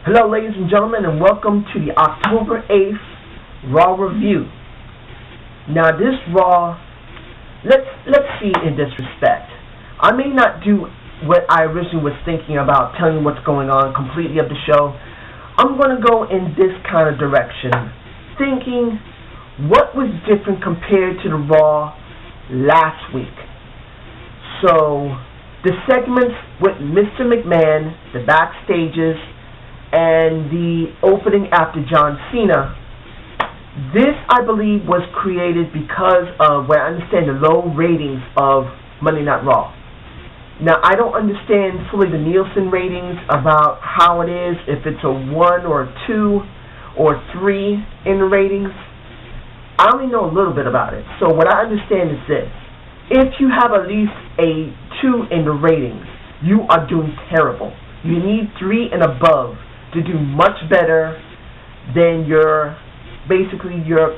Hello, ladies and gentlemen, and welcome to the October 8th Raw review. Now, this Raw, let's see in this respect. I may not do what I originally was thinking about, telling you what's going on completely of the show. I'm going to go in this kind of direction, thinking what was different compared to the Raw last week. So, the segments with Mr. McMahon, the backstages, and the opening after John Cena, this, I believe, was created because of where I understand the low ratings of Monday Night Raw. Now, I don't understand fully the Nielsen ratings about how it is, if it's a 1 or a 2 or 3 in the ratings. I only know a little bit about it. So what I understand is this. If you have at least a 2 in the ratings, you are doing terrible. You need 3 and above to do much better than your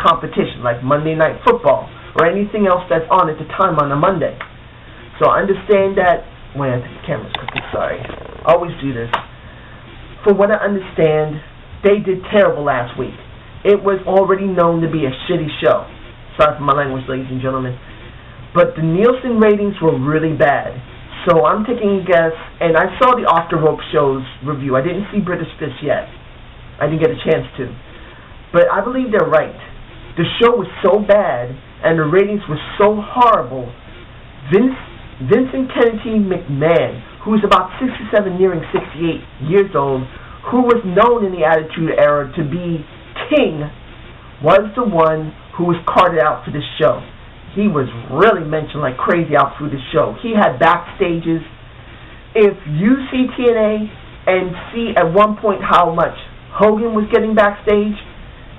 competition, like Monday Night Football or anything else that's on at the time on a Monday. So I understand that. Wait, I think the camera's crooked. Sorry. I always do this. For what I understand, they did terrible last week. It was already known to be a shitty show. Sorry for my language, ladies and gentlemen. But the Nielsen ratings were really bad. So I'm taking a guess, and I saw the Off the Rope show's review. I didn't see British Fist yet. I didn't get a chance to. But I believe they're right. The show was so bad, and the ratings were so horrible. Vincent Kennedy McMahon, who is about 67, nearing 68 years old, who was known in the Attitude Era to be king, was the one who was carted out for this show. He was really mentioned like crazy out through the show. He had backstages. If you see TNA and see at one point how much Hogan was getting backstage,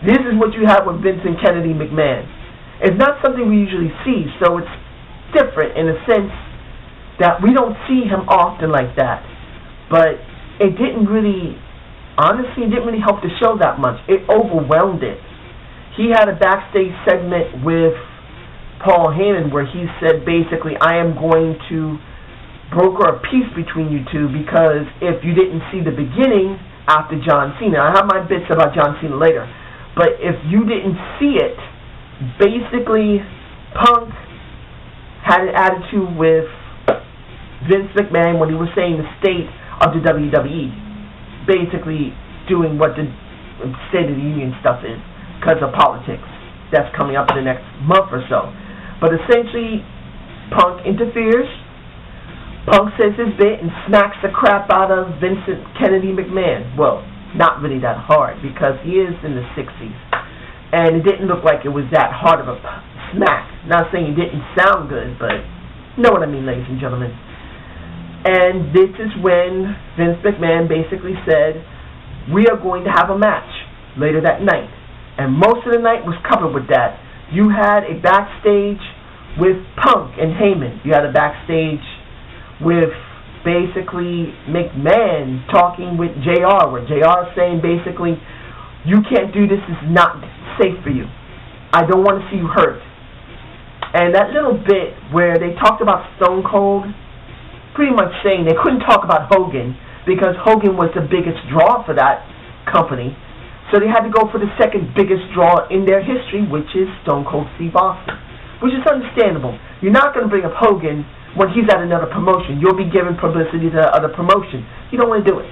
this is what you have with Vincent Kennedy McMahon. It's not something we usually see, so it's different in a sense that we don't see him often like that. But it didn't really, honestly, it didn't really help the show that much. It overwhelmed it. He had a backstage segment with Paul Heyman where he said basically, I am going to broker a peace between you two because if you didn't see the beginning after John Cena, I have my bits about John Cena later, but if you didn't see it, basically Punk had an attitude with Vince McMahon when he was saying the state of the WWE, basically doing what the State of the Union stuff is because of politics that's coming up in the next month or so. But essentially, Punk interferes. Punk says his bit and smacks the crap out of Vincent Kennedy McMahon. Well, not really that hard because he is in the 60s. And it didn't look like it was that hard of a smack. Not saying it didn't sound good, but you know what I mean, ladies and gentlemen. And this is when Vince McMahon basically said, we are going to have a match later that night. And most of the night was covered with that. You had a backstage with Punk and Heyman. You had a backstage with basically McMahon talking with JR, where JR is saying basically, you can't do this, this is not safe for you. I don't want to see you hurt. And that little bit where they talked about Stone Cold, pretty much saying they couldn't talk about Hogan because Hogan was the biggest draw for that company. So they had to go for the second biggest draw in their history, which is Stone Cold Steve Austin, which is understandable. You're not going to bring up Hogan when he's at another promotion. You'll be giving publicity to the other promotion. You don't want to do it.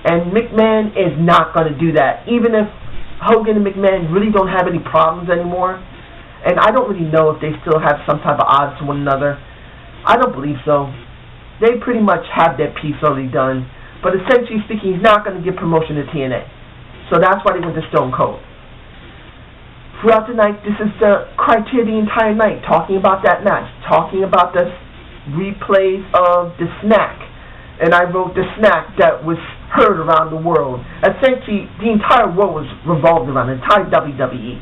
And McMahon is not going to do that, even if Hogan and McMahon really don't have any problems anymore. And I don't really know if they still have some type of odds to one another. I don't believe so. They pretty much have their piece already done. But essentially speaking, he's not going to give promotion to TNA. So that's why they went to Stone Cold. Throughout the night, this is the criteria the entire night, talking about that match, talking about the replays of the snack. And I wrote the snack that was heard around the world. Essentially, the entire world was revolved around the entire WWE.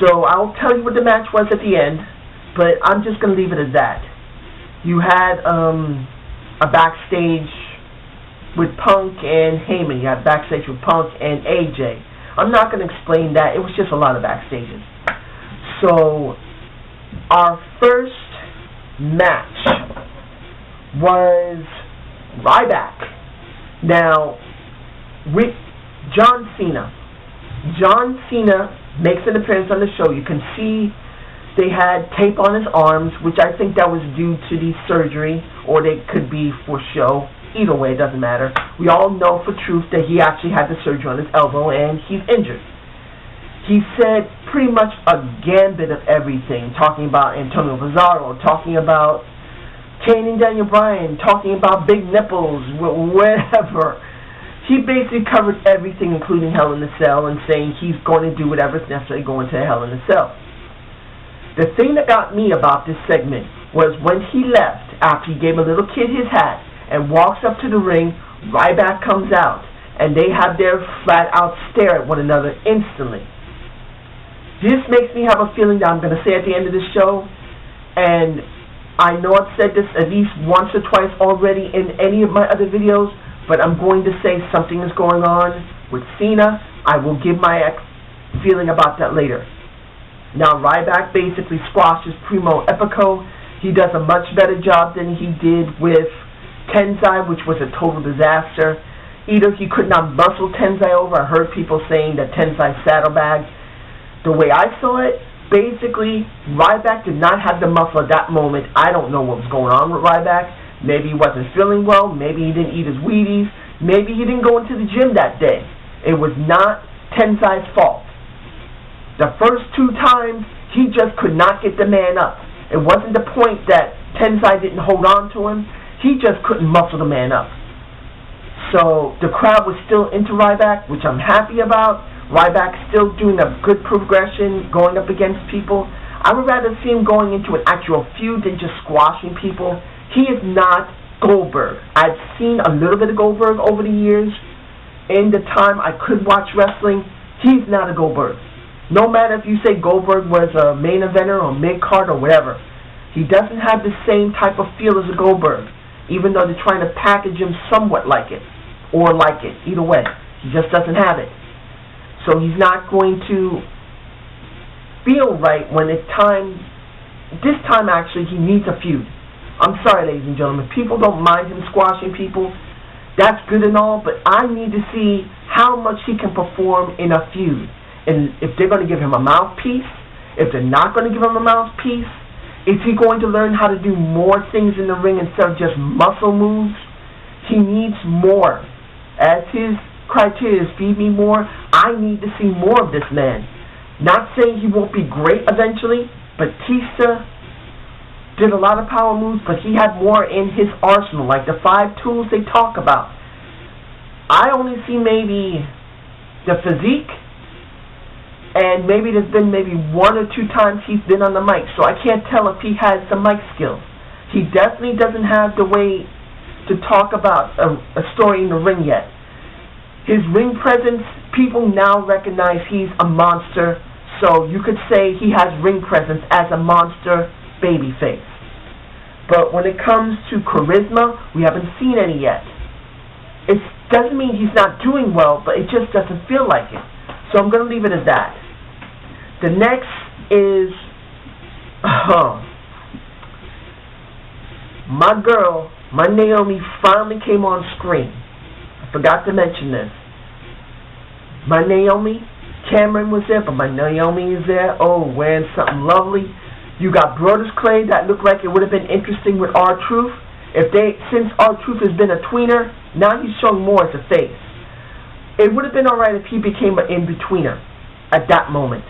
So I'll tell you what the match was at the end, but I'm just going to leave it as that. You had a backstage with Punk and Heyman. You had backstage with Punk and AJ. I'm not going to explain that. It was just a lot of backstages. So, our first match was Ryback Now, with John Cena makes an appearance on the show. You can see they had tape on his arms, which I think that was due to the surgery, or they could be for show. Either way, it doesn't matter. We all know for truth that he actually had the surgery on his elbow and he's injured. He said pretty much a gambit of everything, talking about Antonio Pizarro, talking about Kane and Daniel Bryan, talking about big nipples, whatever. He basically covered everything, including Hell in a Cell, and saying he's going to do whatever's necessary going to Hell in a Cell. The thing that got me about this segment was when he left, after he gave a little kid his hat, and walks up to the ring, Ryback comes out, and they have their flat-out stare at one another instantly. This makes me have a feeling that I'm going to say at the end of the show, and I know I've said this at least once or twice already in any of my other videos, but I'm going to say something is going on with Cena. I will give my feeling about that later. Now, Ryback basically squashes Primo Epico. He does a much better job than he did with Tenzai, which was a total disaster. Either he could not muscle Tenzai over. I heard people saying that Tenzai saddlebagged. The way I saw it, basically, Ryback did not have the muscle at that moment. I don't know what was going on with Ryback. Maybe he wasn't feeling well. Maybe he didn't eat his Wheaties. Maybe he didn't go into the gym that day. It was not Tenzai's fault. The first two times, he just could not get the man up. It wasn't the point that Tenzai didn't hold on to him. He just couldn't muscle the man up. So the crowd was still into Ryback, which I'm happy about. Ryback still doing a good progression, going up against people. I would rather see him going into an actual feud than just squashing people. He is not Goldberg. I've seen a little bit of Goldberg over the years. In the time I could watch wrestling, he's not a Goldberg. No matter if you say Goldberg was a main eventer or mid-card or whatever, he doesn't have the same type of feel as a Goldberg, even though they're trying to package him somewhat like it, or like it. Either way, he just doesn't have it. So he's not going to feel right when it's time. This time, actually, he needs a feud. I'm sorry, ladies and gentlemen. People don't mind him squashing people. That's good and all, but I need to see how much he can perform in a feud. And if they're going to give him a mouthpiece, if they're not going to give him a mouthpiece, is he going to learn how to do more things in the ring instead of just muscle moves? He needs more. As his criteria is feed me more, I need to see more of this man. Not saying he won't be great eventually, Batista did a lot of power moves, but he had more in his arsenal, like the 5 tools they talk about. I only see maybe the physique, and maybe there's been maybe 1 or 2 times he's been on the mic, so I can't tell if he has the mic skills. He definitely doesn't have the way to talk about a story in the ring yet. His ring presence, people now recognize he's a monster, so you could say he has ring presence as a monster babyface. But when it comes to charisma, we haven't seen any yet. It doesn't mean he's not doing well, but it just doesn't feel like it. So I'm going to leave it as that. The next is my girl, my Naomi, finally came on screen. I forgot to mention this. My Naomi, Cameron was there, but my Naomi is there. Oh, wearing something lovely. You got Brodus Clay that looked like it would have been interesting with R-Truth. Since R-Truth has been a tweener, now he's showing more as a face. It would have been alright if he became an in-betweener at that moment.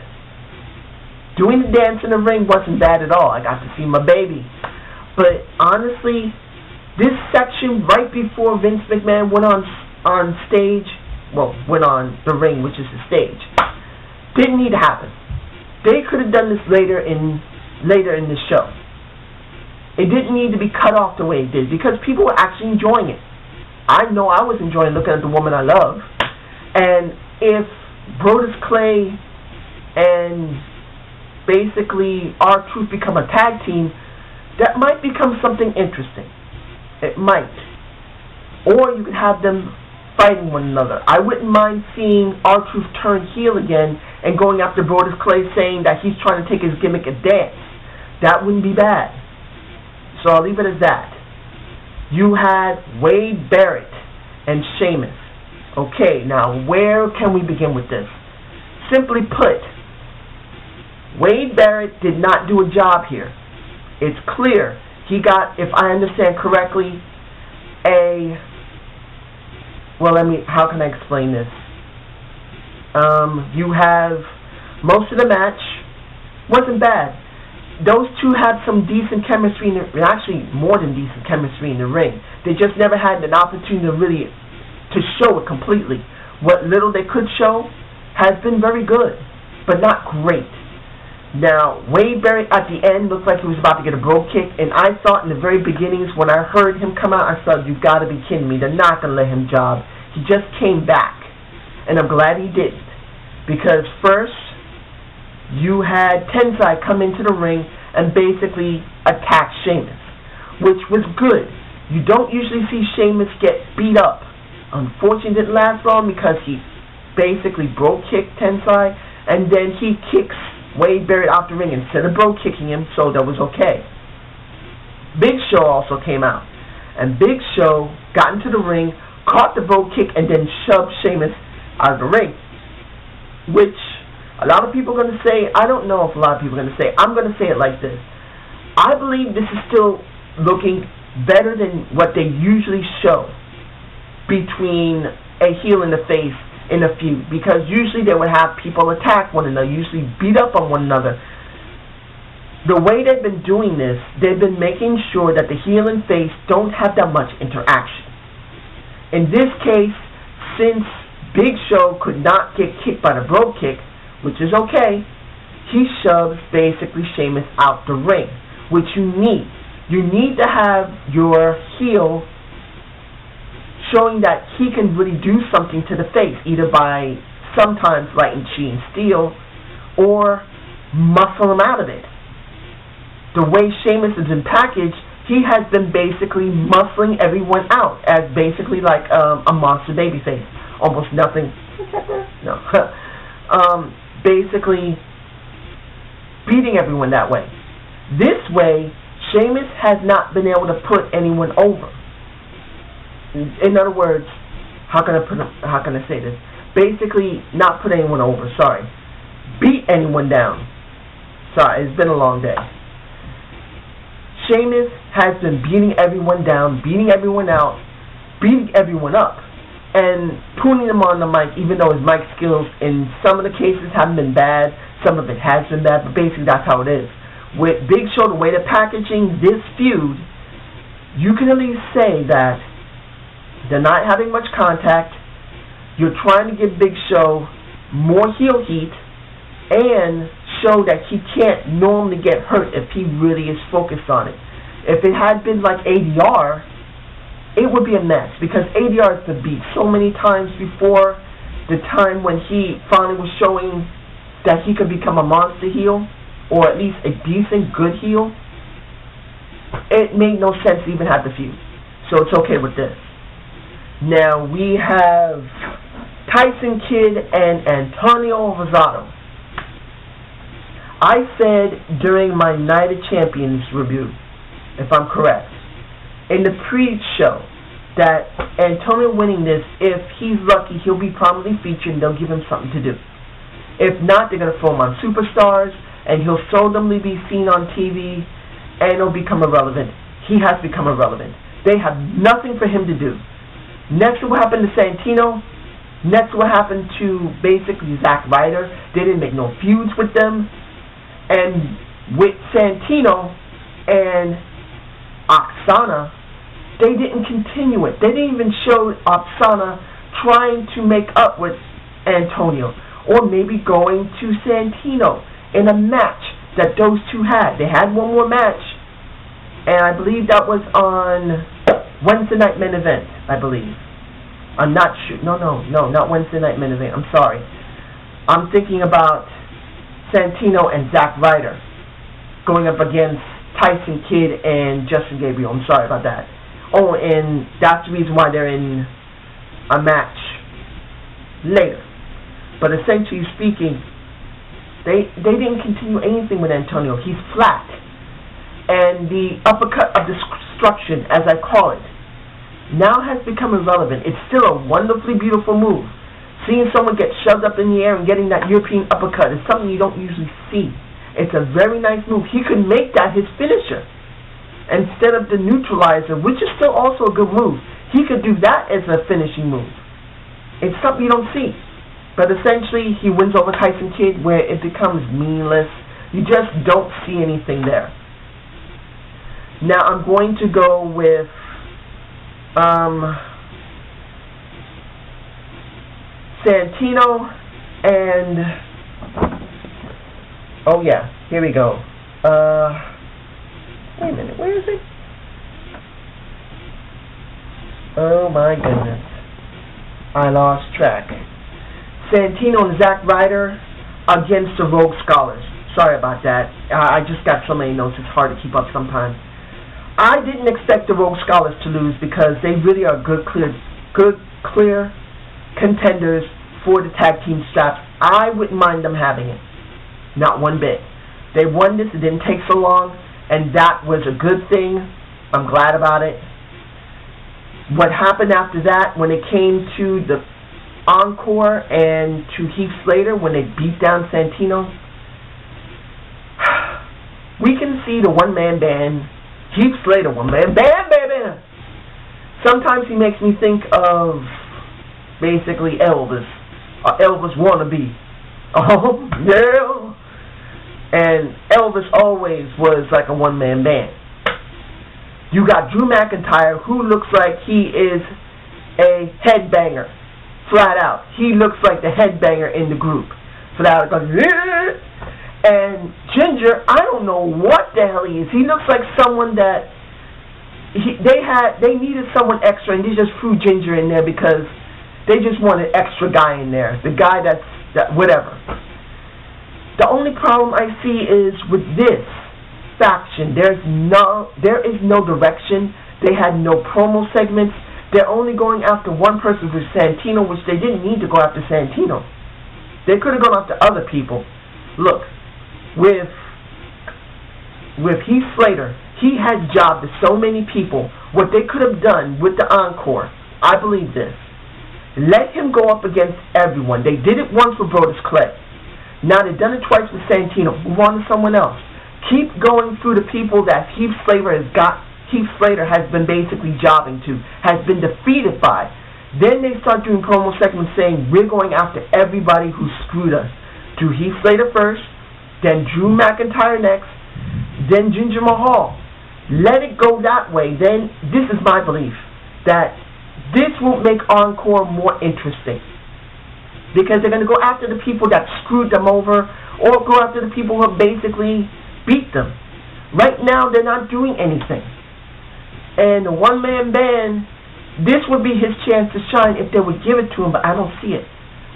Doing the dance in the ring wasn't bad at all. I got to see my baby. But honestly, this section right before Vince McMahon went on stage, went on the ring, which is the stage, didn't need to happen. They could have done this later in the show. It didn't need to be cut off the way it did, because people were actually enjoying it. I know I was enjoying looking at the woman I love. And if Brodus Clay and basically R-Truth become a tag team, that might become something interesting. It might. Or you could have them fighting one another. I wouldn't mind seeing R-Truth turn heel again and going after Brodus Clay, saying that he's trying to take his gimmick and dance. That wouldn't be bad. So I'll leave it as that. You had Wade Barrett and Sheamus. Okay, now where can we begin with this? Simply put, Wade Barrett did not do a job here. It's clear. He got, if I understand correctly, how can I explain this? You have most of the match wasn't bad. Those two had some decent chemistry, actually more than decent chemistry in the ring. They just never had an opportunity to show it completely. What little they could show has been very good, but not great. Now, Wade Barrett at the end looked like he was about to get a Brogue Kick, and I thought in the very beginnings when I heard him come out, I thought, you got to be kidding me. They're not going to let him job. He just came back, and I'm glad he didn't, because first you had Tensai come into the ring and basically attack Sheamus, which was good. You don't usually see Sheamus get beat up. Unfortunately, it didn't last long because he basically Brogue kicked Tensai, and then he kicks Wade Barrett out the ring instead of Brogue kicking him, so that was okay. Big Show also came out, and Big Show got into the ring, caught the Brogue kick, and then shoved Sheamus out of the ring, which a lot of people are going to say, I don't know if a lot of people are going to say, I'm going to say it like this. I believe this is still looking better than what they usually show between a heel and a face in a feud, because usually they would have people attack one another, usually beat up on one another. The way they've been doing this, they've been making sure that the heel and face don't have that much interaction. In this case, since Big Show could not get kicked by the Brogue Kick, which is okay, he shoves basically Sheamus out the ring, which you need. You need to have your heel showing that he can really do something to the face, either by sometimes lighting chi and steel or muscle him out of it. The way Sheamus has been packaged, he has been basically muscling everyone out as basically like a monster babyface. Almost nothing. No. Basically beating everyone that way. This way, Sheamus has not been able to put anyone over. In other words, how can I say this? Basically, not put anyone over, sorry. Beat anyone down. Sorry, it's been a long day. Sheamus has been beating everyone down, beating everyone out, beating everyone up, and putting them on the mic, even though his mic skills in some of the cases haven't been bad, some of it has been bad, but basically that's how it is. With Big Show, the way they're packaging this feud, you can at least say that they're not having much contact. You're trying to give Big Show more heel heat and show that he can't normally get hurt if he really is focused on it. If it had been like ADR, it would be a mess, because ADR has been beat so many times before the time when he finally was showing that he could become a monster heel, or at least a decent good heel. It made no sense to even have the feud. So it's okay with this. Now we have Tyson Kidd and Antonio Rosado. I said during my Night of Champions review, if I'm correct, in the pre-show, that Antonio winning this, if he's lucky, he'll be prominently featured and they'll give him something to do. If not, they're going to throw him on Superstars and he'll seldomly be seen on TV and he'll become irrelevant. He has become irrelevant. They have nothing for him to do. Next, what happened to Santino? Next, what happened to basically Zack Ryder? They didn't make no feuds with them. And with Santino and Oksana, they didn't continue it. They didn't even show Oksana trying to make up with Antonio, or maybe going to Santino in a match that those two had. They had one more match, and I believe that was on Wednesday Night Main Event, I believe. I'm not sure. No, not Wednesday Night Main Event. I'm sorry. I'm thinking about Santino and Zack Ryder going up against Tyson Kidd and Justin Gabriel. I'm sorry about that. Oh, and that's the reason why they're in a match later. But essentially speaking, they didn't continue anything with Antonio. He's flat. And the uppercut of destruction, as I call it, now has become irrelevant. It's still a wonderfully beautiful move. Seeing someone get shoved up in the air and getting that European uppercut is something you don't usually see. It's a very nice move. He could make that his finisher instead of the neutralizer, which is still also a good move. He could do that as a finishing move. It's something you don't see. But essentially, he wins over Tyson Kidd where it becomes meaningless. You just don't see anything there. Now I'm going to go with Santino and oh yeah, here we go. Wait a minute, where is it? Oh my goodness, I lost track. Santino and Zack Ryder against the Rogue Scholars. Sorry about that. I just got so many notes, it's hard to keep up sometimes. I didn't expect the Rogue Scholars to lose because they really are good, clear contenders for the tag team straps. I wouldn't mind them having it. Not one bit. They won this, it didn't take so long, and that was a good thing. I'm glad about it. What happened after that, when it came to the Encore and to Heath Slater, when they beat down Santino, we can see the one-man band, Heath Slater, one-man band, baby. Sometimes he makes me think of basically Elvis, Elvis wannabe. Oh, yeah. And Elvis always was like a one-man band. You got Drew McIntyre, who looks like he is a headbanger, flat out. He looks like the headbanger in the group. Flat out goes, yeah. And Ginger, I don't know what the hell he is. He looks like someone that they needed someone extra, and they just threw Ginger in there because they just wanted an extra guy in there. The guy that whatever. The only problem I see is with this faction, there is no direction. They had no promo segments. They're only going after one person, with Santino, which they didn't need to go after Santino. They could have gone after other people. Look, with Heath Slater, he has jobbed to so many people. What they could have done with the Encore, I believe this. Let him go up against everyone. They did it once with Brodus Clay. Now they've done it twice with Santino. Move on to someone else. Keep going through the people that Heath Slater has been basically jobbing to, has been defeated by. Then they start doing promo segments saying, we're going after everybody who screwed us. Do Heath Slater first, then Drew McIntyre next, then Jinder Mahal. Let it go that way. Then this is my belief, that this will make Encore more interesting. Because they're going to go after the people that screwed them over, or go after the people who have basically beat them. Right now, they're not doing anything. And the one-man band, this would be his chance to shine if they would give it to him, but I don't see it.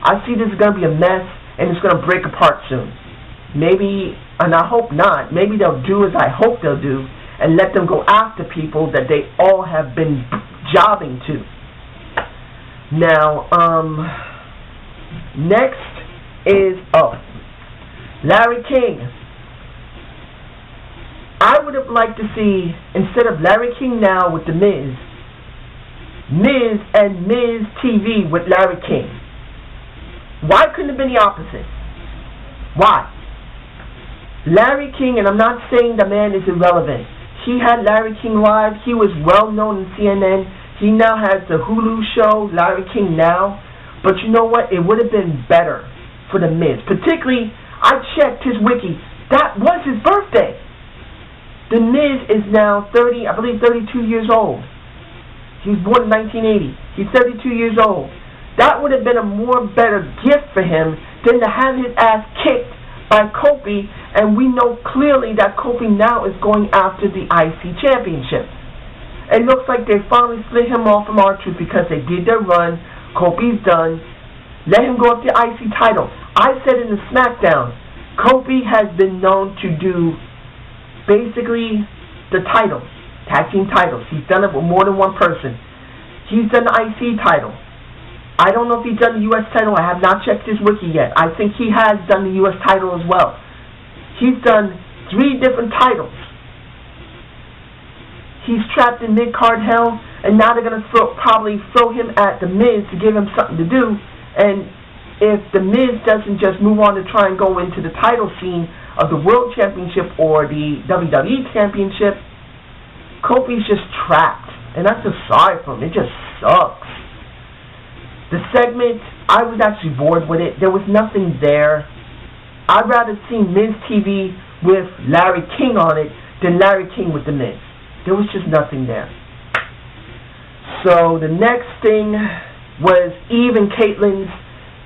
I see this is going to be a mess, and it's going to break apart soon. Maybe, and I hope not, maybe they'll do as I hope they'll do, and let them go after people that they all have been jobbing to. Now, next is, Larry King. I would have liked to see, instead of Larry King now with The Miz, Miz and Miz TV with Larry King. Why couldn't it have been the opposite? Why? Larry King, and I'm not saying the man is irrelevant. He had Larry King Live. He was well known in CNN. He now has the Hulu show, Larry King Now. But you know what? It would have been better for The Miz. Particularly, I checked his wiki. That was his birthday. The Miz is now 32 years old. He was born in 1980. He's 32 years old. That would have been a more better gift for him than to have his ass kicked by Kofi, and we know clearly that Kofi now is going after the IC Championship. It looks like they finally split him off from R-Truth because they did their run. Kofi's done. Let him go up the IC title. I said in the SmackDown, Kofi has been known to do basically the titles, tag team titles. He's done it with more than one person. He's done the IC title. I don't know if he's done the U.S. title. I have not checked his wiki yet. I think he has done the U.S. title as well. He's done 3 different titles. he's trapped in mid-card hell, and now they're going to probably throw him at The Miz to give him something to do. And if The Miz doesn't just move on to try and go into the title scene of the World Championship or the WWE Championship, Kofi's just trapped. And I feel sorry for him. It just sucks. The segment, I was actually bored with it. There was nothing there. I'd rather see Miz TV with Larry King on it than Larry King with The Miz. There was just nothing there. So the next thing was Eve and Caitlyn's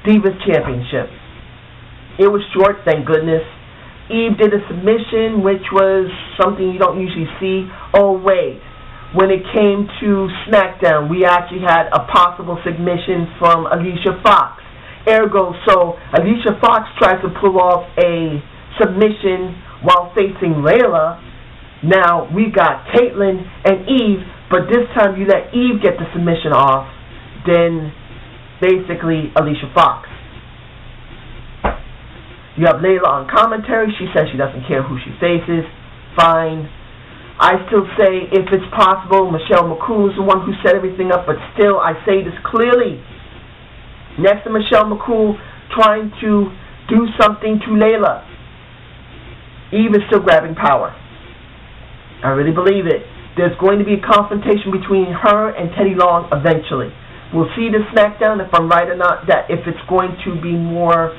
Divas Championship. It was short, thank goodness. Eve did a submission, which was something you don't usually see. Oh, wait. When it came to SmackDown, we actually had a possible submission from Alicia Fox. Ergo, so Alicia Fox tries to pull off a submission while facing Layla. Now we got Caitlyn and Eve, but this time you let Eve get the submission off, then basically Alicia Fox. You have Layla on commentary. She says she doesn't care who she faces. Fine. I still say, if it's possible, Michelle McCool is the one who set everything up, but still, I say this clearly. Next to Michelle McCool trying to do something to Layla, Eve is still grabbing power. I really believe it. There's going to be a confrontation between her and Teddy Long eventually. We'll see the SmackDown, if I'm right or not, that if it's going to be more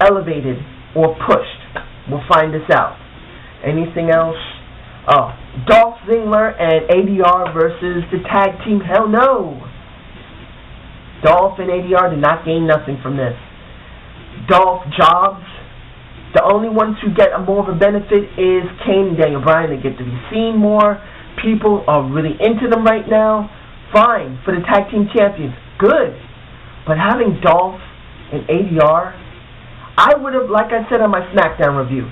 elevated or pushed. We'll find this out. Anything else? Oh, Dolph Ziggler and ADR versus the tag team. Hell no. Dolph and ADR did not gain nothing from this. Dolph jobs. The only ones who get more of a benefit is Kane and Daniel Bryan. They get to be seen more. People are really into them right now. Fine. For the tag team champions. Good. But having Dolph and ADR, I would have, like I said on my SmackDown review,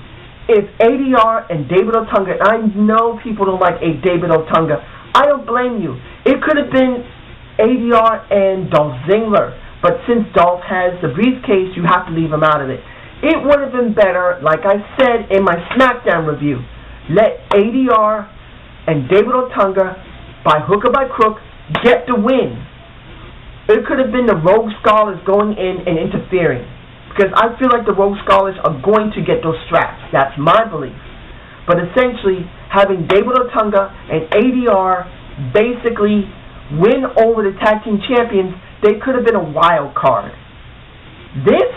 if ADR and David Otunga, and I know people don't like a David Otunga, I don't blame you. It could have been ADR and Dolph Ziggler, but since Dolph has the briefcase, you have to leave him out of it. It would have been better, like I said in my SmackDown review, let ADR and David Otunga, by hook or by crook, get the win. It could have been the Rogue Scholars going in and interfering, because I feel like the Rogue Scholars are going to get those straps. That's my belief. But essentially, having David Otunga and ADR basically win over the tag team champions, they could have been a wild card. This,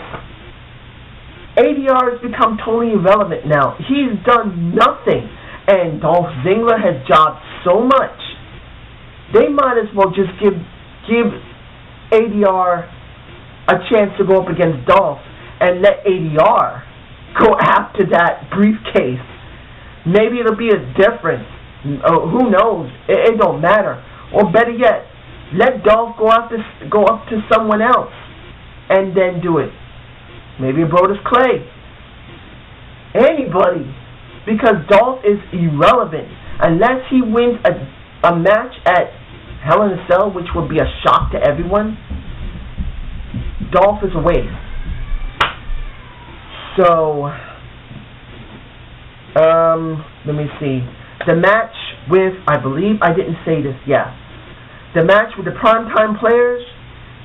ADR has become totally irrelevant now. He's done nothing. And Dolph Ziggler has jobbed so much. They might as well just give ADR a chance to go up against Dolph and let ADR go after that briefcase. Maybe it'll be a difference. Who knows? It don't matter. Or better yet, let Dolph go up to someone else and then do it. Maybe a Brodus Clay. Anybody. Because Dolph is irrelevant. Unless he wins a match at Hell in a Cell, which would be a shock to everyone, Dolph is a waste. So, let me see. The match with, I believe I didn't say this, yeah. The match with the Primetime Players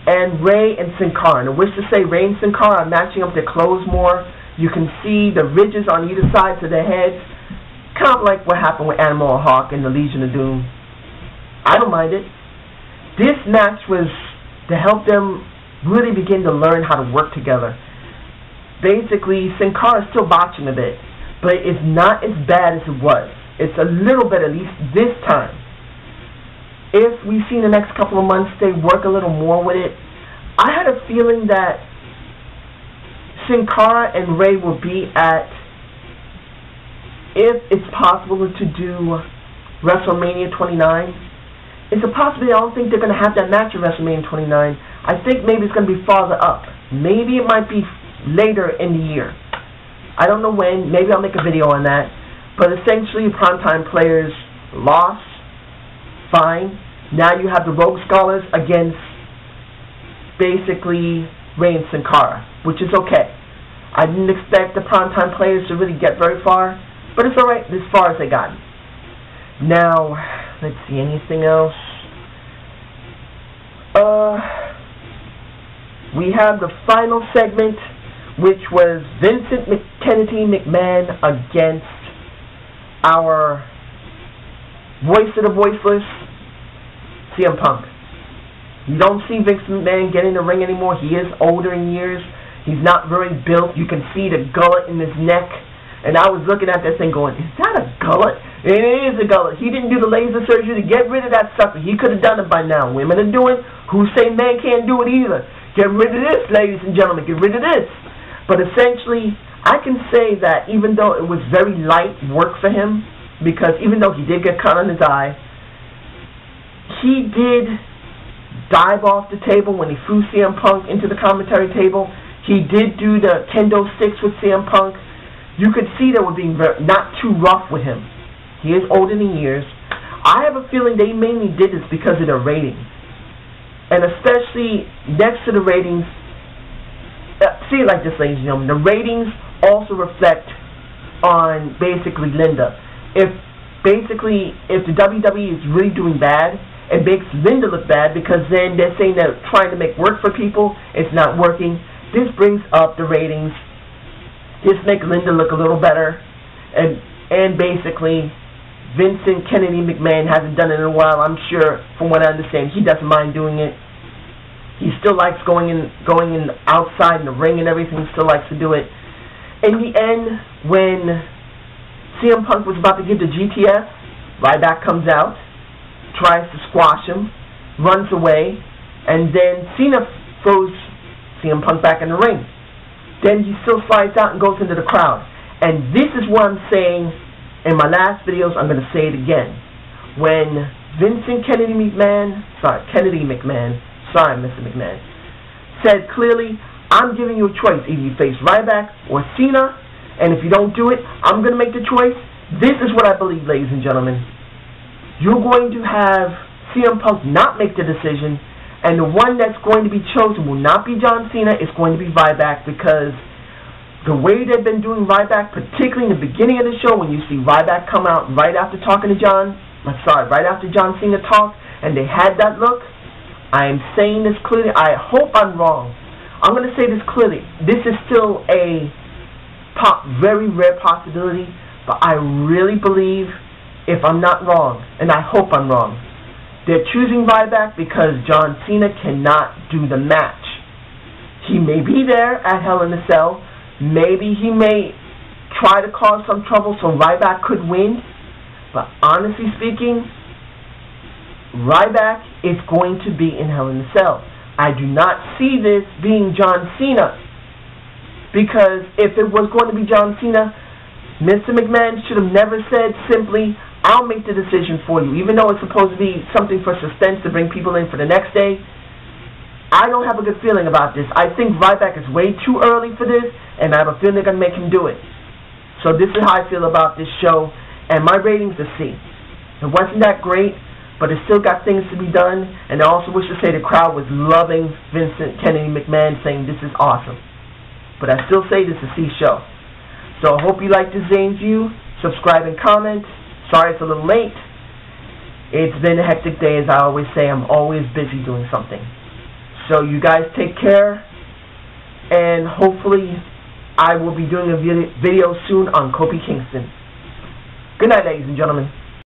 and Ray and Sin Cara. And I wish to say Ray and Sin Cara are matching up their clothes more. You can see the ridges on either side of their heads. Kind of like what happened with Animal Hawk and the Legion of Doom. I don't mind it. This match was to help them really begin to learn how to work together. Basically, Sin Cara is still botching a bit, but it's not as bad as it was. It's a little bit, at least this time. If we see in the next couple of months they work a little more with it, I had a feeling that Sin Cara and Ray will be at, if it's possible to do WrestleMania 29. It's a possibility. I don't think they're going to have that match at WrestleMania 29. I think maybe it's going to be farther up. Maybe it might be later in the year. I don't know when. Maybe I'll make a video on that. But essentially, Primetime Players lost. Fine. Now you have the Rogue Scholars against basically Ray and Sin Cara, which is okay. I didn't expect the Primetime Players to really get very far, but it's alright as far as they got. Now, let's see, anything else? We have the final segment, which was Vincent Kennedy McMahon against our voice of the voiceless, CM Punk. You don't see Vince McMahon get in the ring anymore. He is older in years. He's not very built. You can see the gullet in his neck. And I was looking at that thing going, is that a gullet? It is a gullet. He didn't do the laser surgery to get rid of that sucker. He could have done it by now. Women are doing it. Who say man can't do it either? Get rid of this, ladies and gentlemen. Get rid of this. But essentially, I can say that even though it was very light work for him, because even though he did get cut on his eye, he did dive off the table when he threw CM Punk into the commentary table. He did do the kendo sticks with CM Punk. You could see they were being not too rough with him. He is older in years. I have a feeling they mainly did this because of their ratings. And especially next to the ratings, see it like this, ladies and gentlemen, the ratings also reflect on basically Linda. If the WWE is really doing bad, it makes Linda look bad because then they're saying they're trying to make work for people. It's not working. This brings up the ratings. This makes Linda look a little better. And basically, Vincent Kennedy McMahon hasn't done it in a while. I'm sure, from what I understand, he doesn't mind doing it. He still likes going in outside in the ring and everything. He still likes to do it. In the end, when CM Punk was about to give the GTS, Ryback comes out, tries to squash him, runs away, and then Cena throws CM Punk back in the ring. Then he still slides out and goes into the crowd. And this is what I'm saying in my last videos. I'm going to say it again. When Vincent Kennedy McMahon, Mr. McMahon, said clearly, I'm giving you a choice. Either you face Ryback or Cena, and if you don't do it, I'm going to make the choice. This is what I believe, ladies and gentlemen. You're going to have CM Punk not make the decision, and the one that's going to be chosen will not be John Cena, it's going to be Ryback, because the way they've been doing Ryback, particularly in the beginning of the show, when you see Ryback come out right after John Cena talked, and they had that look, I am saying this clearly. I hope I'm wrong. I'm going to say this clearly. This is still a very rare possibility, but I really believe, if I'm not wrong, and I hope I'm wrong, they're choosing Ryback because John Cena cannot do the match. He may be there at Hell in a Cell. Maybe he may try to cause some trouble so Ryback could win. But honestly speaking, Ryback is going to be in Hell in a Cell. I do not see this being John Cena. Because if it was going to be John Cena, Mr. McMahon should have never said simply, I'll make the decision for you. Even though it's supposed to be something for suspense to bring people in for the next day, I don't have a good feeling about this. I think Ryback is way too early for this, and I have a feeling they're going to make him do it. So this is how I feel about this show, and my ratings are C. It wasn't that great, but it still got things to be done, and I also wish to say the crowd was loving Vincent Kennedy McMahon, saying this is awesome. But I still say this is a C show. So I hope you like this Zane view. Subscribe and comment. Sorry it's a little late. It's been a hectic day, as I always say. I'm always busy doing something. So you guys take care, and hopefully I will be doing a video soon on Kofi Kingston. Good night, ladies and gentlemen.